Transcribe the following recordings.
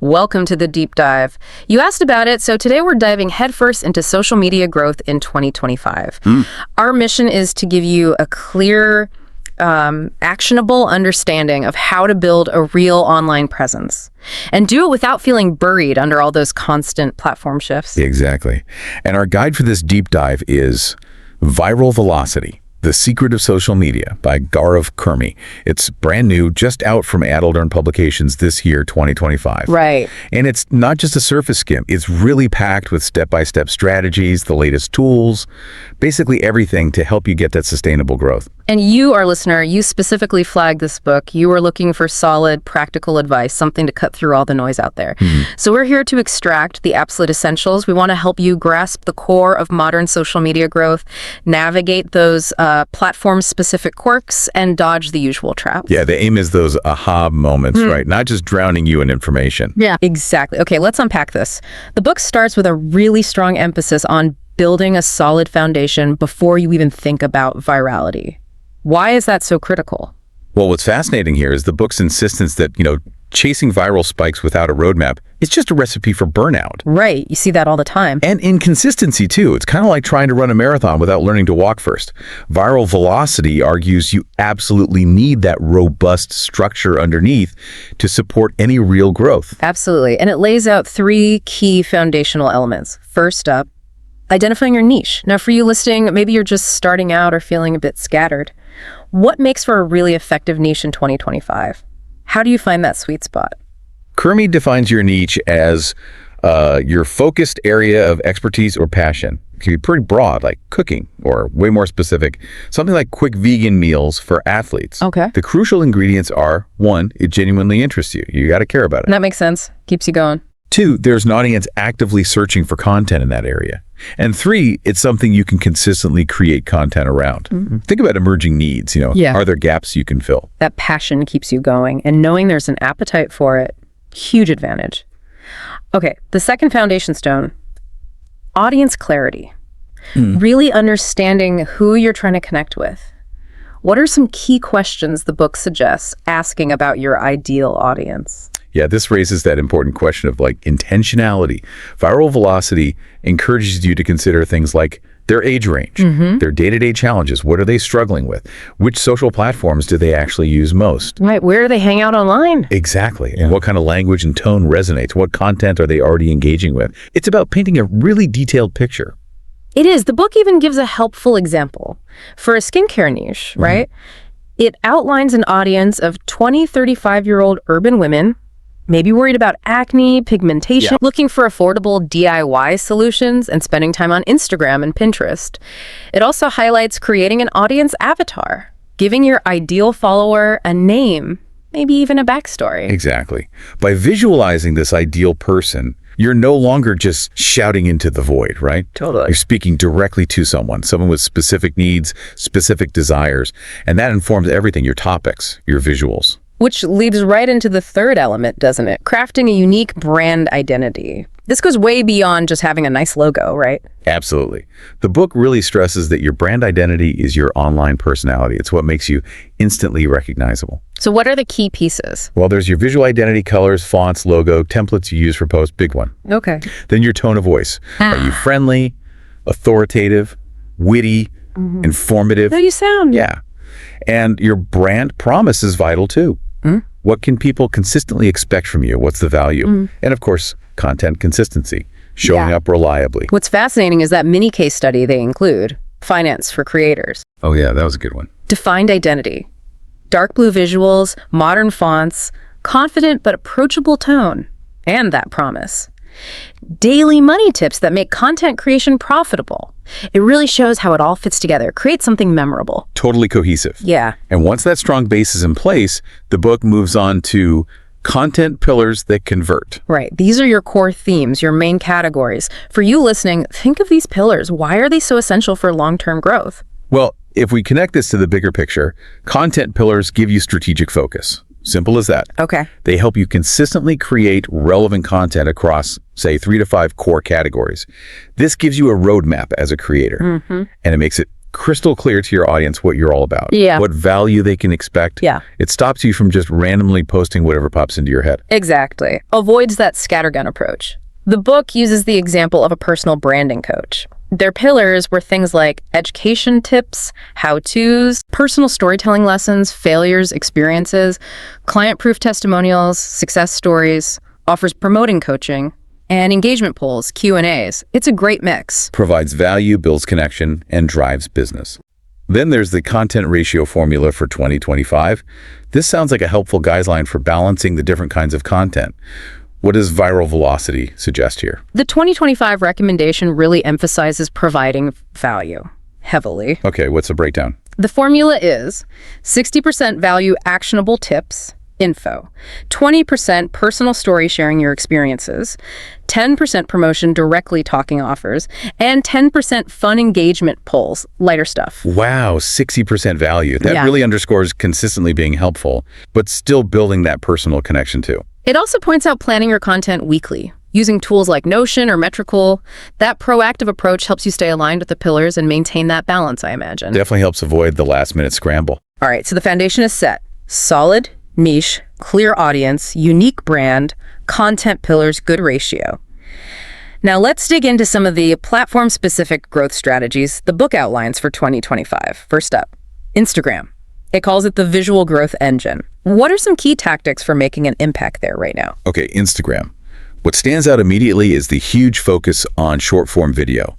Welcome to the deep dive. You asked about it, so today we're diving headfirst into social media growth in 2025. Our mission is to give you a clear, actionable understanding of how to build a real online presence and do it without feeling buried under all those constant platform shifts. Exactly. And our guide for this deep dive is Viral Velocity: The Secret of Social Media by Gaurav Kurmi. It's brand new, just out from Adohub Publications this year, 2025. Right. And it's not just a surface skim. It's really packed with step-by-step strategies, the latest tools, basically everything to help you get that sustainable growth. And you, our listener, you specifically flagged this book. You were looking for solid, practical advice, something to cut through all the noise out there. So we're here to extract the absolute essentials. We want to help you grasp the core of modern social media growth, navigate those platform-specific quirks, and dodge the usual traps. Yeah, the aim is those aha moments, right? Not just drowning you in information. Yeah, exactly. Okay, let's unpack this. The book starts with a really strong emphasis on building a solid foundation before you even think about virality. Why is that so critical? Well, what's fascinating here is the book's insistence that, chasing viral spikes without a roadmap is just a recipe for burnout. Right. You see that all the time. And inconsistency, too. It's kind of like trying to run a marathon without learning to walk first. Viral Velocity argues you absolutely need that robust structure underneath to support any real growth. Absolutely. And it lays out 3 key foundational elements. First up, identifying your niche. Now, for you listening, maybe you're just starting out or feeling a bit scattered. What makes for a really effective niche in 2025? How do you find that sweet spot? Kurmi defines your niche as your focused area of expertise or passion. It can be pretty broad, like cooking, or way more specific, something like quick vegan meals for athletes. Okay. The crucial ingredients are, 1, it genuinely interests you. You got to care about it. That makes sense. Keeps you going. 2, there's an audience actively searching for content in that area. And 3, it's something you can consistently create content around. Think about emerging needs, Are there gaps you can fill? That passion keeps you going, and knowing there's an appetite for it, huge advantage. Okay, the second foundation stone, audience clarity. Really understanding who you're trying to connect with. What are some key questions the book suggests asking about your ideal audience? Yeah, this raises that important question of intentionality. Viral Velocity encourages you to consider things like their age range, their day-to-day challenges. What are they struggling with? Which social platforms do they actually use most? Right, where do they hang out online? Exactly. And what kind of language and tone resonates? What content are they already engaging with? It's about painting a really detailed picture. It is. The book even gives a helpful example. For a skincare niche, right? It outlines an audience of 20, 35-year-old urban women, maybe worried about acne, pigmentation, looking for affordable DIY solutions, and spending time on Instagram and Pinterest. It also highlights creating an audience avatar, giving your ideal follower a name, maybe even a backstory. Exactly. By visualizing this ideal person, you're no longer just shouting into the void, right? Totally. You're speaking directly to someone with specific needs, specific desires, and that informs everything, your topics, your visuals. Which leads right into the third element, doesn't it? Crafting a unique brand identity. This goes way beyond just having a nice logo, right? Absolutely. The book really stresses that your brand identity is your online personality. It's what makes you instantly recognizable. So what are the key pieces? Well, there's your visual identity, colors, fonts, logo, templates you use for posts, big one. Okay. Then your tone of voice. Are you friendly, authoritative, witty, informative? How you sound. Yeah. And your brand promise is vital too. What can people consistently expect from you? What's the value? And of course, content consistency, showing up reliably. What's fascinating is that mini case study they include, finance for creators. Oh yeah, that was a good one. Defined identity, dark blue visuals, modern fonts, confident but approachable tone, and that promise. Daily money tips that make content creation profitable. It really shows how it all fits together, creates something memorable. Totally cohesive. Yeah. And once that strong base is in place, the book moves on to content pillars that convert. Right. These are your core themes, your main categories. For you listening, think of these pillars. Why are they so essential for long-term growth? Well, if we connect this to the bigger picture, content pillars give you strategic focus. Simple as that. Okay. They help you consistently create relevant content across, say, 3 to 5 core categories. This gives you a roadmap as a creator, and it makes it crystal clear to your audience what you're all about. Yeah. What value they can expect. Yeah. It stops you from just randomly posting whatever pops into your head. Exactly. Avoids that scattergun approach. The book uses the example of a personal branding coach. Their pillars were things like education tips, how-tos, personal storytelling lessons, failures, experiences, client-proof testimonials, success stories, offers promoting coaching, and engagement polls, Q&As. It's a great mix. Provides value, builds connection, and drives business. Then there's the content ratio formula for 2025. This sounds like a helpful guideline for balancing the different kinds of content. What does viral velocity suggest here? The 2025 recommendation really emphasizes providing value heavily. Okay, what's the breakdown? The formula is 60% value actionable tips, info, 20% personal story sharing your experiences, 10% promotion directly talking offers, and 10% fun engagement polls, lighter stuff. Wow, 60% value. That Yeah. really underscores consistently being helpful, but still building that personal connection too. It also points out planning your content weekly. Using tools like Notion or Metricool, that proactive approach helps you stay aligned with the pillars and maintain that balance, I imagine. Definitely helps avoid the last-minute scramble. All right, so the foundation is set. Solid, niche, clear audience, unique brand, content pillars, good ratio. Now let's dig into some of the platform-specific growth strategies the book outlines for 2025. First up, Instagram. It calls it the visual growth engine. What are some key tactics for making an impact there right now? Okay, Instagram. What stands out immediately is the huge focus on short-form video,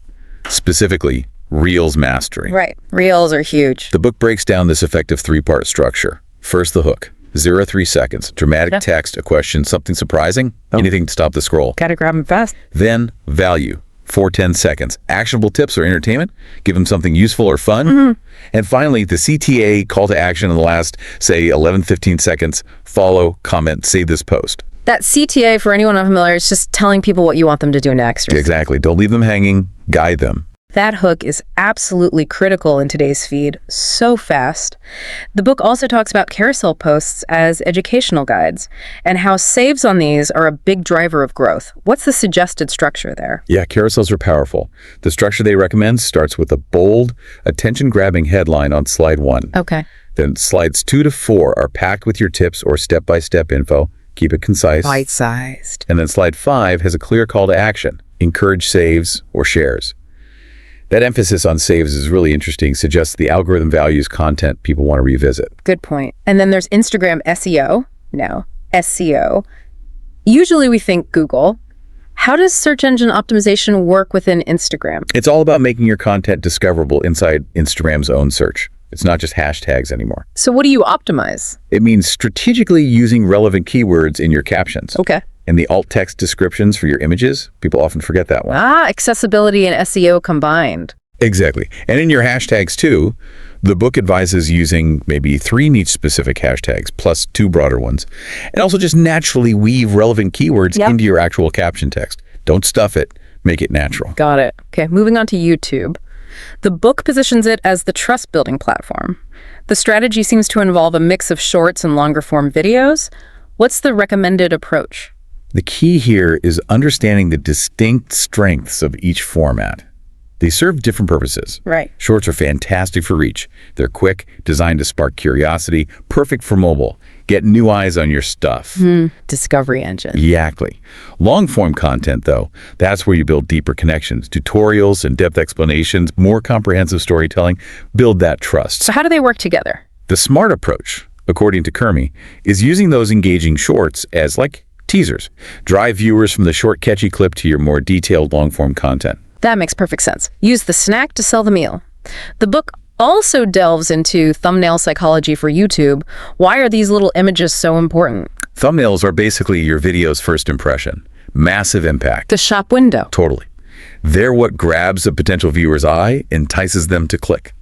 specifically Reels mastery. Right, Reels are huge. The book breaks down this effective three-part structure. First, the hook. 0 to 3 seconds. Dramatic text, a question, something surprising, anything to stop the scroll. Gotta grab them fast. Then, value. 4 to 10 seconds. Actionable tips or entertainment. Give them something useful or fun. And finally, the CTA call to action in the last, say, 11, 15 seconds. Follow, comment, save this post. That CTA, for anyone unfamiliar, is just telling people what you want them to do next. Exactly. Don't leave them hanging. Guide them. That hook is absolutely critical in today's feed, so fast. The book also talks about carousel posts as educational guides and how saves on these are a big driver of growth. What's the suggested structure there? Yeah, carousels are powerful. The structure they recommend starts with a bold, attention-grabbing headline on slide 1. Okay. Then slides 2 to 4 are packed with your tips or step-by-step info. Keep it concise. Bite-sized. And then slide 5 has a clear call to action. Encourage saves or shares. That emphasis on saves is really interesting, suggests the algorithm values content people want to revisit. Good point. And then there's Instagram SEO. No, SEO. Usually we think Google. How does search engine optimization work within Instagram? It's all about making your content discoverable inside Instagram's own search. It's not just hashtags anymore. So what do you optimize? It means strategically using relevant keywords in your captions. Okay. And the alt text descriptions for your images, people often forget that one. Accessibility and SEO combined. Exactly. And in your hashtags too, the book advises using maybe 3 niche-specific hashtags plus 2 broader ones. And also just naturally weave relevant keywords into your actual caption text. Don't stuff it. Make it natural. Got it. Okay, moving on to YouTube. The book positions it as the trust-building platform. The strategy seems to involve a mix of shorts and longer-form videos. What's the recommended approach? The key here is understanding the distinct strengths of each format. They serve different purposes. Right. Shorts are fantastic for reach. They're quick, designed to spark curiosity, perfect for mobile. Get new eyes on your stuff. Discovery engine. Exactly. Long-form content, though, that's where you build deeper connections. Tutorials, in-depth explanations, more comprehensive storytelling. Build that trust. So how do they work together? The smart approach, according to Kurmi, is using those engaging shorts as like teasers. Drive viewers from the short, catchy clip to your more detailed long-form content. That makes perfect sense. Use the snack to sell the meal. The book also delves into thumbnail psychology for YouTube. Why are these little images so important? Thumbnails are basically your video's first impression. Massive impact. The shop window. Totally. They're what grabs a potential viewer's eye, entices them to click.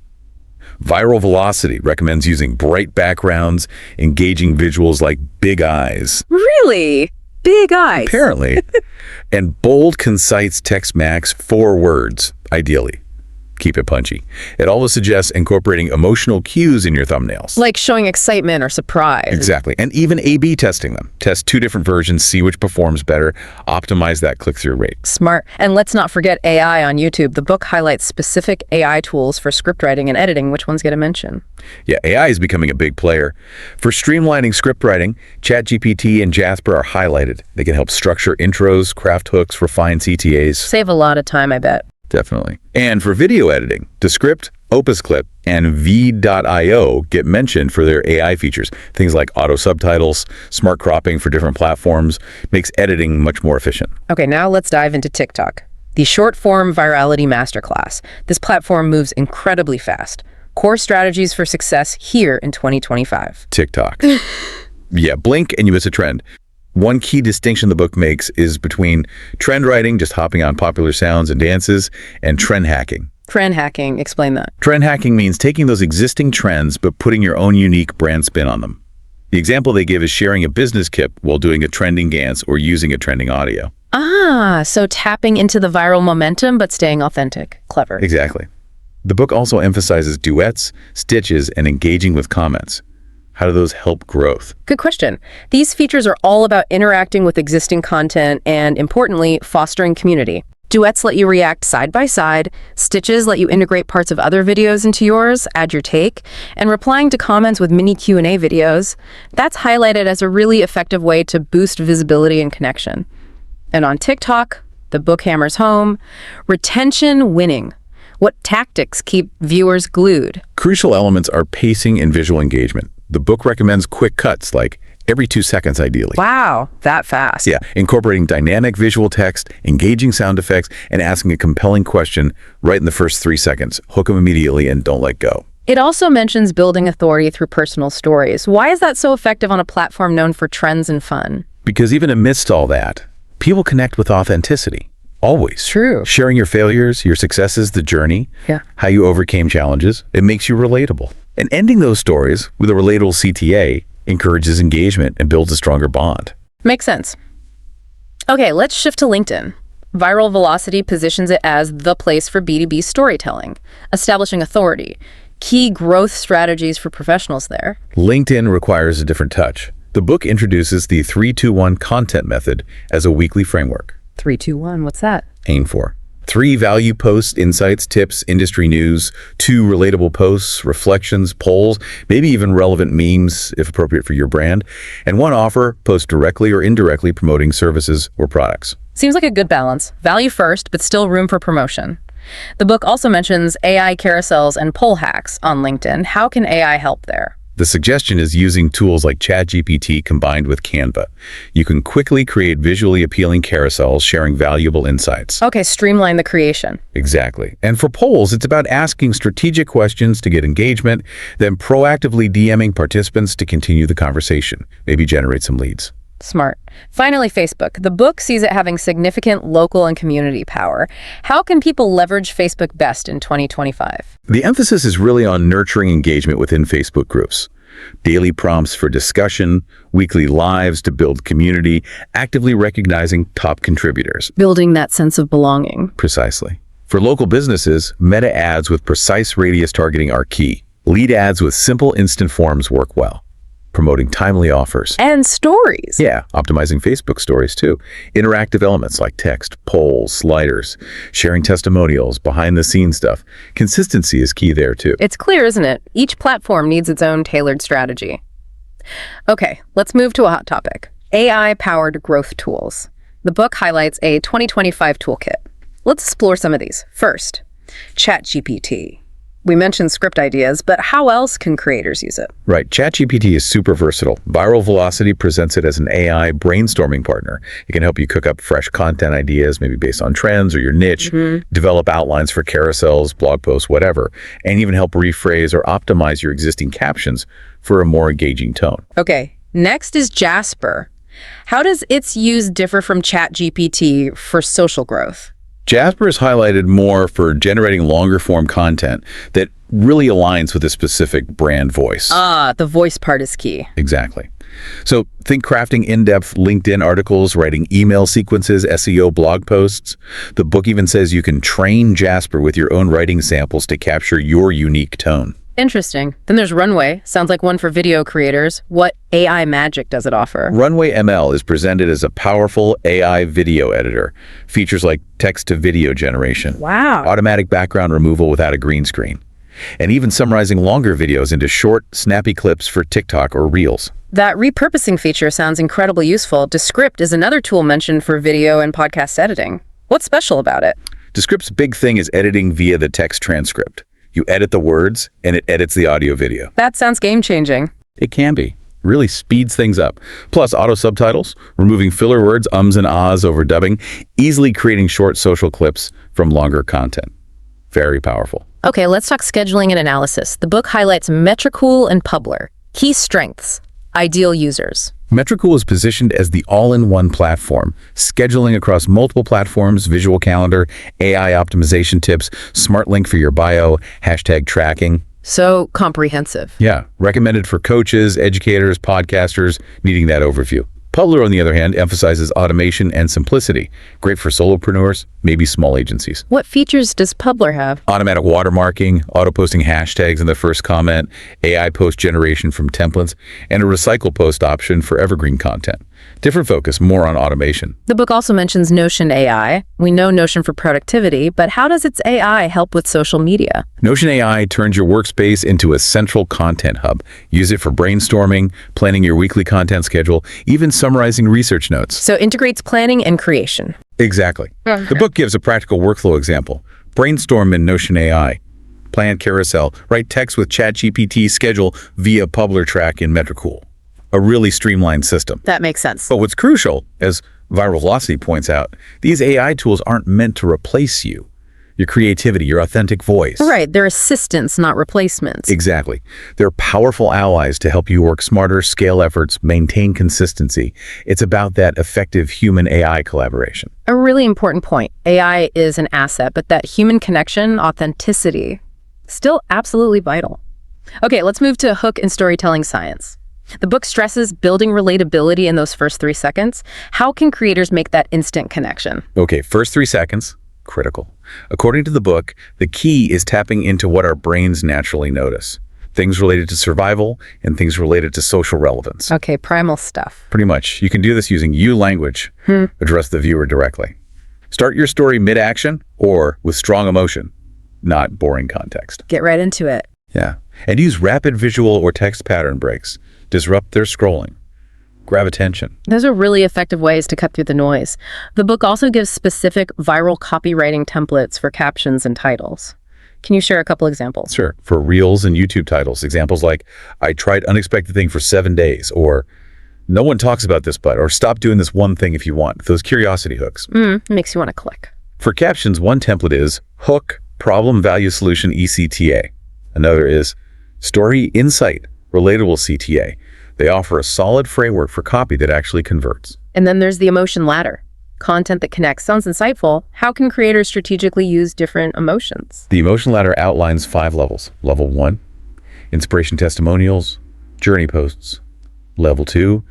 Viral Velocity recommends using bright backgrounds, engaging visuals like big eyes. Really? Big eyes. Apparently. And bold, concise text max, 4 words, ideally. Keep it punchy. It always suggests incorporating emotional cues in your thumbnails. Like showing excitement or surprise. Exactly. And even A/B testing them. Test 2 different versions, see which performs better, optimize that click-through rate. Smart. And let's not forget AI on YouTube. The book highlights specific AI tools for script writing and editing. Which ones get a mention? Yeah, AI is becoming a big player. For streamlining script writing, ChatGPT and Jasper are highlighted. They can help structure intros, craft hooks, refine CTAs. Save a lot of time, I bet. Definitely. And for video editing, Descript, OpusClip, and V.io get mentioned for their AI features. Things like auto subtitles, smart cropping for different platforms, makes editing much more efficient. Okay, now let's dive into TikTok, the short-form virality masterclass. This platform moves incredibly fast. Core strategies for success here in 2025. TikTok. Yeah, blink and you miss a trend. One key distinction the book makes is between trend writing, just hopping on popular sounds and dances, and trend hacking. Trend hacking, explain that. Trend hacking means taking those existing trends but putting your own unique brand spin on them. The example they give is sharing a business tip while doing a trending dance or using a trending audio. Ah, so tapping into the viral momentum but staying authentic. Clever. Exactly. The book also emphasizes duets, stitches, and engaging with comments. How do those help growth? Good question. These features are all about interacting with existing content and, importantly, fostering community. Duets let you react side by side, stitches let you integrate parts of other videos into yours, add your take, and replying to comments with mini Q&A videos. That's highlighted as a really effective way to boost visibility and connection. And on TikTok, the book hammers home, retention winning. What tactics keep viewers glued? Crucial elements are pacing and visual engagement. The book recommends quick cuts, like every 2 seconds ideally. Wow, that fast. Yeah, incorporating dynamic visual text, engaging sound effects, and asking a compelling question right in the first 3 seconds. Hook them immediately and don't let go. It also mentions building authority through personal stories. Why is that so effective on a platform known for trends and fun? Because even amidst all that, people connect with authenticity. Always. True. Sharing your failures, your successes, the journey, how you overcame challenges, it makes you relatable. And ending those stories with a relatable CTA encourages engagement and builds a stronger bond. Makes sense. Okay, let's shift to LinkedIn. Viral Velocity positions it as the place for B2B storytelling, establishing authority, key growth strategies for professionals there. LinkedIn requires a different touch. The book introduces the 3-2-1 content method as a weekly framework. 3, 2, 1, what's that? Aim for 3 value posts, insights, tips, industry news, 2 relatable posts, reflections, polls, maybe even relevant memes if appropriate for your brand, and 1 offer, post directly or indirectly promoting services or products. Seems like a good balance. Value first, but still room for promotion. The book also mentions AI carousels and poll hacks on LinkedIn. How can AI help there? The suggestion is using tools like ChatGPT combined with Canva. You can quickly create visually appealing carousels sharing valuable insights. Okay, streamline the creation. Exactly. And for polls, it's about asking strategic questions to get engagement, then proactively DMing participants to continue the conversation, maybe generate some leads. Smart. Finally, Facebook. The book sees it having significant local and community power. How can people leverage Facebook best in 2025? The emphasis is really on nurturing engagement within Facebook groups. Daily prompts for discussion, weekly lives to build community, actively recognizing top contributors. Building that sense of belonging. Precisely. For local businesses, meta ads with precise radius targeting are key. Lead ads with simple instant forms work well. Promoting timely offers. And stories. Yeah, optimizing Facebook stories too. Interactive elements like text, polls, sliders, sharing testimonials, behind-the-scenes stuff. Consistency is key there too. It's clear, isn't it? Each platform needs its own tailored strategy. Okay, let's move to a hot topic. AI-powered growth tools. The book highlights a 2025 toolkit. Let's explore some of these. First, ChatGPT. We mentioned script ideas, but how else can creators use it? Right. ChatGPT is super versatile. Viral Velocity presents it as an AI brainstorming partner. It can help you cook up fresh content ideas, maybe based on trends or your niche, develop outlines for carousels, blog posts, whatever, and even help rephrase or optimize your existing captions for a more engaging tone. Okay. Next is Jasper. How does its use differ from ChatGPT for social growth? Jasper is highlighted more for generating longer form content that really aligns with a specific brand voice. Ah, the voice part is key. Exactly. So think crafting in-depth LinkedIn articles, writing email sequences, SEO blog posts. The book even says you can train Jasper with your own writing samples to capture your unique tone. Interesting. Then there's Runway. Sounds like one for video creators. What AI magic does it offer? Runway ML is presented as a powerful AI video editor. Features like text-to-video generation, Wow. automatic background removal without a green screen, and even summarizing longer videos into short, snappy clips for TikTok or Reels. That repurposing feature sounds incredibly useful. Descript is another tool mentioned for video and podcast editing. What's special about it? Descript's big thing is editing via the text transcript. You edit the words, and it edits the audio-video. That sounds game-changing. It can be. Really speeds things up. Plus, auto subtitles, removing filler words, ums and ahs over dubbing, easily creating short social clips from longer content. Very powerful. Okay, let's talk scheduling and analysis. The book highlights Metricool and Publer. Key strengths, ideal users. Metricool is positioned as the all-in-one platform, scheduling across multiple platforms, visual calendar, AI optimization tips, smart link for your bio, hashtag tracking. So comprehensive. Yeah, recommended for coaches, educators, podcasters needing that overview. Publer, on the other hand, emphasizes automation and simplicity. Great for solopreneurs, maybe small agencies. What features does Publer have? Automatic watermarking, auto-posting hashtags in the first comment, AI post generation from templates, and a recycle post option for evergreen content. Different focus, more on automation. The book also mentions Notion AI. We know Notion for productivity, but how does its AI help with social media? Notion AI turns your workspace into a central content hub. Use it for brainstorming, planning your weekly content schedule, even summarizing research notes. So integrates planning and creation. Exactly. The book gives a practical workflow example. Brainstorm in Notion AI. Plan carousel. Write text with ChatGPT. Schedule via Publer Track in Metricool. A really streamlined system. That makes sense. But what's crucial, as Viral Velocity points out, these AI tools aren't meant to replace you. Your creativity, your authentic voice. Right, they're assistants, not replacements. Exactly. They're powerful allies to help you work smarter, scale efforts, maintain consistency. It's about that effective human-AI collaboration. A really important point. AI is an asset, but that human connection, authenticity, still absolutely vital. Okay, let's move to hook and storytelling science. The book stresses building relatability in those first 3 seconds. How can creators make that instant connection? Okay, first 3 seconds, critical. According to the book, the key is tapping into what our brains naturally notice. Things related to survival and things related to social relevance. Okay, primal stuff. Pretty much. You can do this using you language. Address the viewer directly. Start your story mid-action or with strong emotion, not boring context. Get right into it. Yeah. And use rapid visual or text pattern breaks. Disrupt their scrolling. Grab attention. Those are really effective ways to cut through the noise. The book also gives specific viral copywriting templates for captions and titles. Can you share a couple examples? Sure. For Reels and YouTube titles, examples like, I tried unexpected thing for 7 days, or no one talks about this but, or stop doing this one thing if you want. Those curiosity hooks. Makes you want to click. For captions, one template is hook, problem, value, solution, ECTA. Another is story, insight, relatable CTA. They offer a solid framework for copy that actually converts. And then there's the emotion ladder. Content that connects. Sounds insightful. How can creators strategically use different emotions? The emotion ladder outlines 5 levels. Level 1, inspiration testimonials, journey posts. Level 2,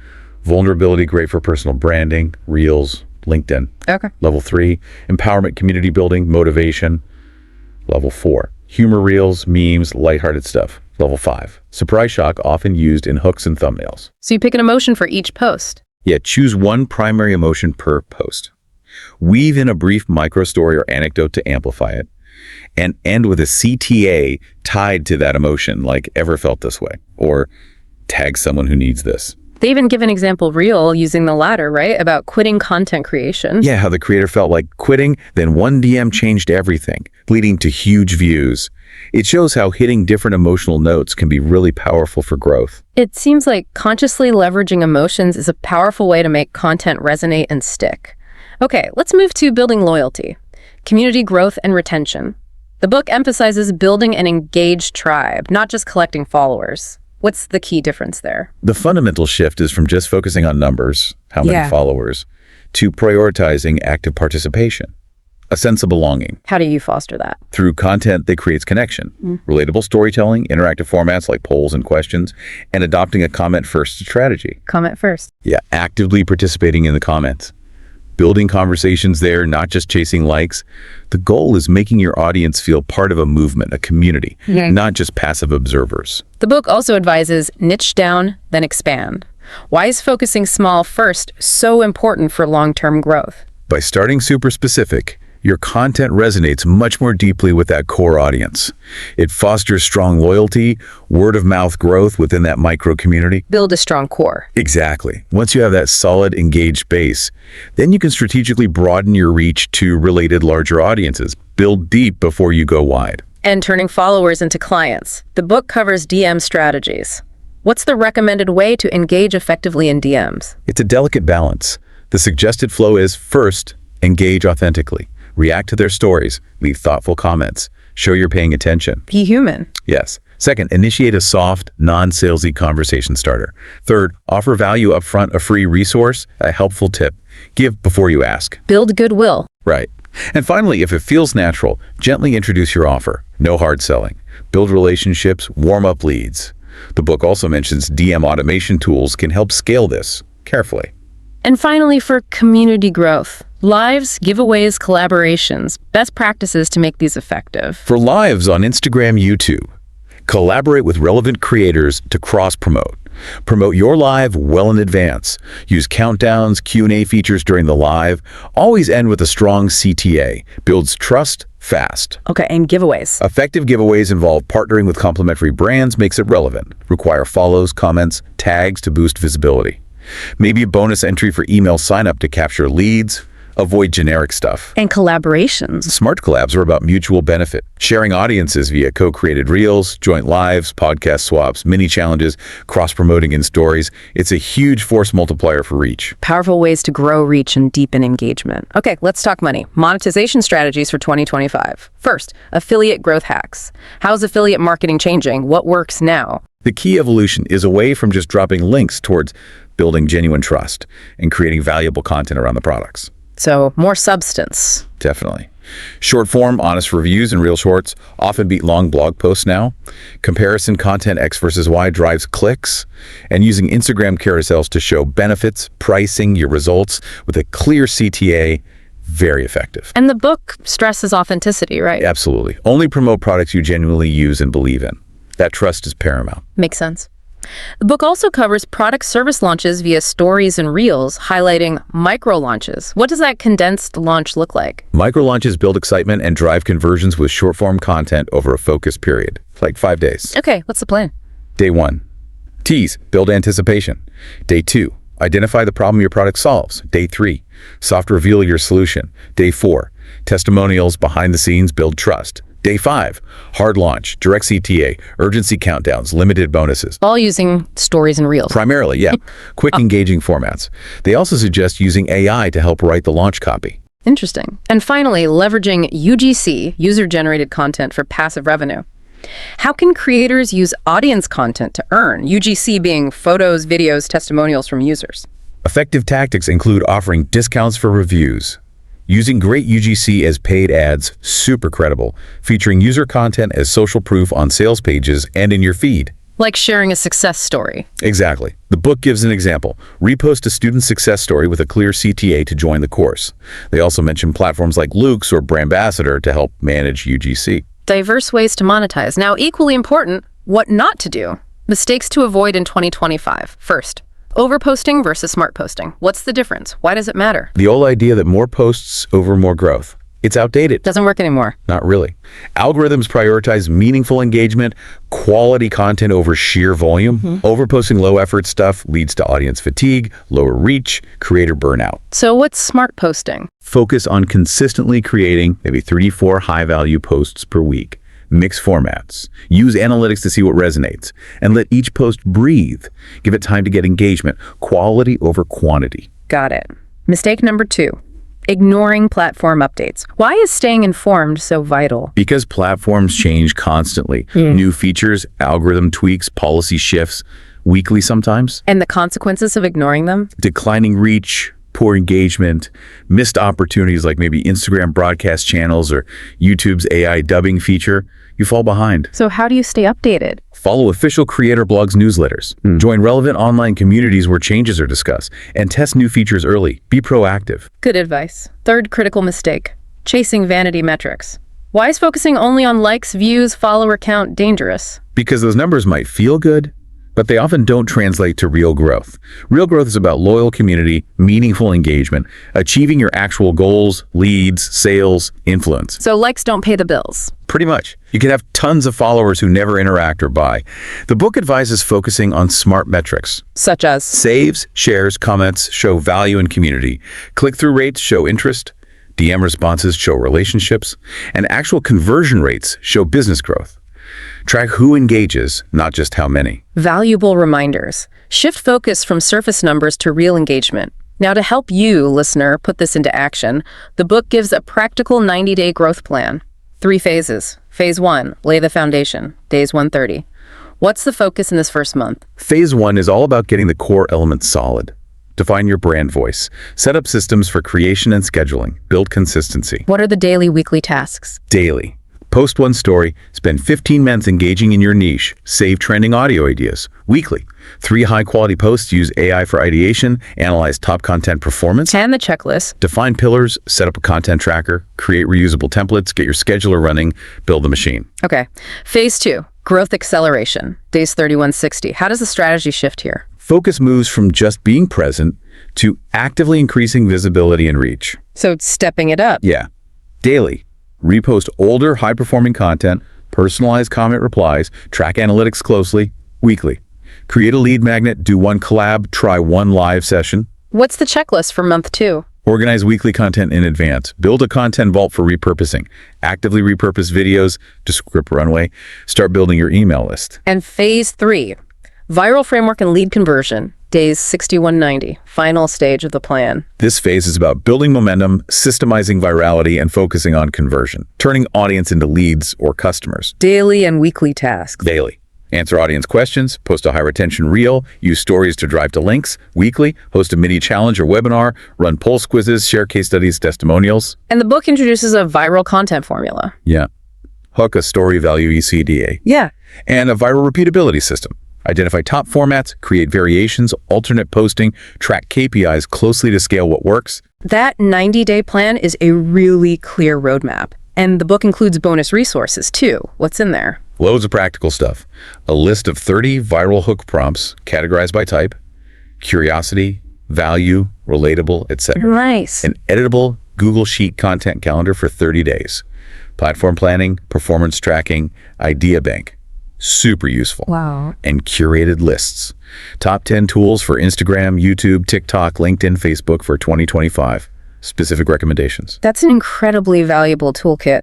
vulnerability, great for personal branding, Reels, LinkedIn. Okay. Level 3, empowerment, community building, motivation. Level 4, humor reels, memes, lighthearted stuff. Level 5, surprise shock, often used in hooks and thumbnails. So you pick an emotion for each post. Yeah, choose one primary emotion per post. Weave in a brief micro story or anecdote to amplify it, and end with a CTA tied to that emotion, like ever felt this way, or tag someone who needs this. They even give an example reel using the ladder, right? About quitting content creation. Yeah, how the creator felt like quitting, then one DM changed everything, leading to huge views. It shows how hitting different emotional notes can be really powerful for growth. It seems like consciously leveraging emotions is a powerful way to make content resonate and stick. Okay, let's move to building loyalty, community growth, and retention. The book emphasizes building an engaged tribe, not just collecting followers. What's the key difference there? The fundamental shift is from just focusing on numbers, how many followers, to prioritizing active participation. a sense of belonging. How do you foster that? Through content that creates connection, relatable storytelling, interactive formats like polls and questions, and adopting a comment-first strategy. Comment first. Yeah, actively participating in the comments. Building conversations there, not just chasing likes. The goal is making your audience feel part of a movement, a community, not just passive observers. The book also advises niche down, then expand. Why is focusing small first so important for long-term growth? By starting super specific, your content resonates much more deeply with that core audience. It fosters strong loyalty, word-of-mouth growth within that micro-community. Build a strong core. Exactly. Once you have that solid, engaged base, then you can strategically broaden your reach to related larger audiences. Build deep before you go wide. And turning followers into clients. The book covers DM strategies. What's the recommended way to engage effectively in DMs? It's a delicate balance. The suggested flow is, first, engage authentically. React to their stories, leave thoughtful comments, show you're paying attention. Be human. Yes. Second, initiate a soft, non-salesy conversation starter. Third, offer value upfront, a free resource, a helpful tip. Give before you ask. Build goodwill. Right. And finally, if it feels natural, gently introduce your offer. No hard selling. Build relationships, warm up leads. The book also mentions DM automation tools can help scale this carefully. And finally, for community growth. Lives, giveaways, collaborations. Best practices to make these effective. For lives on Instagram, YouTube, collaborate with relevant creators to cross-promote. Promote your live well in advance. Use countdowns, Q&A features during the live. Always end with a strong CTA. Builds trust fast. Okay, and giveaways. Effective giveaways involve partnering with complementary brands, makes it relevant. Require follows, comments, tags to boost visibility. Maybe a bonus entry for email sign-up to capture leads. Avoid generic stuff. And collaborations. Smart collabs are about mutual benefit. Sharing audiences via co-created reels, joint lives, podcast swaps, mini challenges, cross-promoting in stories. It's a huge force multiplier for reach. Powerful ways to grow reach and deepen engagement. Okay, let's talk money. Monetization strategies for 2025. First, affiliate growth hacks. How's affiliate marketing changing? What works now? The key evolution is away from just dropping links towards building genuine trust and creating valuable content around the products. So, more substance. Definitely. Short form, honest reviews and real shorts often beat long blog posts now. Comparison content X versus Y drives clicks. And using Instagram carousels to show benefits, pricing, your results with a clear CTA, very effective. And the book stresses authenticity, right? Absolutely. Only promote products you genuinely use and believe in. That trust is paramount. Makes sense. The book also covers product service launches via stories and reels, highlighting micro launches. What does that condensed launch look like? Micro launches build excitement and drive conversions with short form content over a focused period, like 5 days. Okay, what's the plan? Day 1, tease, build anticipation. Day 2, identify the problem your product solves. Day 3, soft reveal your solution. Day 4, testimonials behind the scenes build trust. Day 5, hard launch, direct CTA, urgency countdowns, limited bonuses. All using stories and reels. Primarily, yeah. Quick, engaging formats. They also suggest using AI to help write the launch copy. Interesting. And finally, leveraging UGC, user-generated content, for passive revenue. How can creators use audience content to earn? UGC being photos, videos, testimonials from users. Effective tactics include offering discounts for reviews, using great UGC as paid ads, super credible, featuring user content as social proof on sales pages and in your feed. Like sharing a success story. Exactly. The book gives an example. Repost a student success story with a clear CTA to join the course. They also mention platforms like Luke's or Brandbassador to help manage UGC. Diverse ways to monetize. Now, equally important, what not to do. Mistakes to avoid in 2025. First, overposting versus smart posting. What's the difference? Why does it matter? The old idea that more posts over more growth. It's outdated. Doesn't work anymore. Not really. Algorithms prioritize meaningful engagement, quality content over sheer volume. Overposting low-effort stuff leads to audience fatigue, lower reach, creator burnout. So what's smart posting? Focus on consistently creating maybe 3 to 4 high-value posts per week. Mix formats. Use analytics to see what resonates. And let each post breathe. Give it time to get engagement. Quality over quantity. Got it. Mistake number 2. Ignoring platform updates. Why is staying informed so vital? Because platforms change constantly. New features, algorithm tweaks, policy shifts, weekly sometimes. And the consequences of ignoring them? Declining reach, poor engagement, missed opportunities like maybe Instagram broadcast channels or YouTube's AI dubbing feature, you fall behind. So how do you stay updated? Follow official creator blogs newsletters. Join relevant online communities where changes are discussed, and test new features early. Be proactive. Good advice. Third critical mistake, chasing vanity metrics. Why is focusing only on likes, views, follower count dangerous? Because those numbers might feel good, but they often don't translate to real growth. Real growth is about loyal community, meaningful engagement, achieving your actual goals, leads, sales, influence. So likes don't pay the bills. Pretty much. You can have tons of followers who never interact or buy. The book advises focusing on smart metrics. Such as? Saves, shares, comments show value in community. Click-through rates show interest. DM responses show relationships. And actual conversion rates show business growth. Track who engages, not just how many. Valuable reminders. Shift focus from surface numbers to real engagement. Now, to help you, listener, put this into action, the book gives a practical 90-day growth plan. 3 phases. Phase 1, lay the foundation, days 130. What's the focus in this first month? Phase 1 is all about getting the core elements solid. Define your brand voice. Set up systems for creation and scheduling. Build consistency. What are the daily, weekly tasks? Daily. Post one story, spend 15 minutes engaging in your niche, save trending audio ideas. Weekly, 3 high-quality posts, use AI for ideation, analyze top content performance. And the checklist. Define pillars, set up a content tracker, create reusable templates, get your scheduler running, build the machine. Okay. Phase 2, growth acceleration, days 3160. How does the strategy shift here? Focus moves from just being present to actively increasing visibility and reach. So it's stepping it up. Yeah. Daily. Repost older, high-performing content, personalize comment replies, track analytics closely. Weekly. Create a lead magnet, do 1 collab, try 1 live session. What's the checklist for month 2? Organize weekly content in advance. Build a content vault for repurposing. Actively repurpose videos to script runway. Start building your email list. And phase 3, viral framework and lead conversion, days 6190, final stage of the plan. This phase is about building momentum, systemizing virality, and focusing on conversion, turning audience into leads or customers. Daily and weekly tasks. Daily. Answer audience questions, post a high-retention reel, use stories to drive to links. Weekly, host a mini challenge or webinar, run pulse quizzes, share case studies, testimonials. And the book introduces a viral content formula. Yeah. Hook, a story value ECDA. Yeah. And a viral repeatability system. Identify top formats, create variations, alternate posting, track KPIs closely to scale what works. That 90-day plan is a really clear roadmap. And the book includes bonus resources, too. What's in there? Loads of practical stuff. A list of 30 viral hook prompts, categorized by type, curiosity, value, relatable, etc. Nice. An editable Google Sheet content calendar for 30 days. Platform planning, performance tracking, idea bank. Super useful. Wow. And curated lists. Top 10 tools for Instagram, YouTube, TikTok, LinkedIn, Facebook for 2025. Specific recommendations. That's an incredibly valuable toolkit.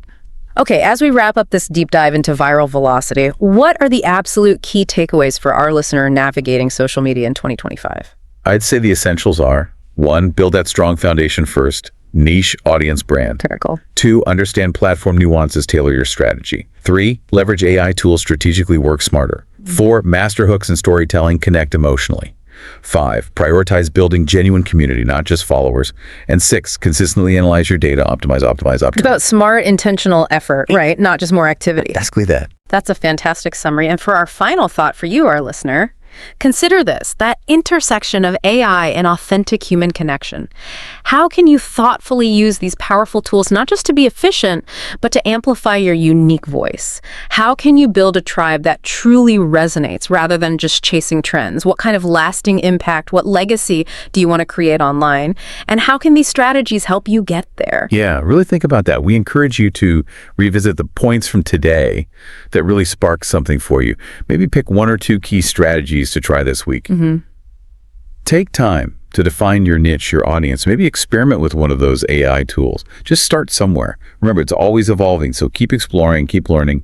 Okay, as we wrap up this deep dive into viral velocity, what are the absolute key takeaways for our listener navigating social media in 2025? I'd say the essentials are: 1, build that strong foundation first. Niche audience brand. Critical. 2, understand platform nuances, tailor your strategy. 3, leverage AI tools strategically, work smarter. 4, master hooks and storytelling, connect emotionally. 5, prioritize building genuine community, not just followers. And 6, consistently analyze your data, optimize. It's about smart, intentional effort, right? Not just more activity. Basically that. That's a fantastic summary. And for our final thought for you, our listener, consider this, that intersection of AI and authentic human connection. How can you thoughtfully use these powerful tools not just to be efficient, but to amplify your unique voice? How can you build a tribe that truly resonates rather than just chasing trends? What kind of lasting impact, what legacy do you want to create online? And how can these strategies help you get there? Yeah, really think about that. We encourage you to revisit the points from today that really spark something for you. Maybe pick 1 or 2 key strategies to try this week. Take time to define your niche, your audience. Maybe experiment with one of those AI tools. Just start somewhere. Remember, it's always evolving, so keep exploring, keep learning.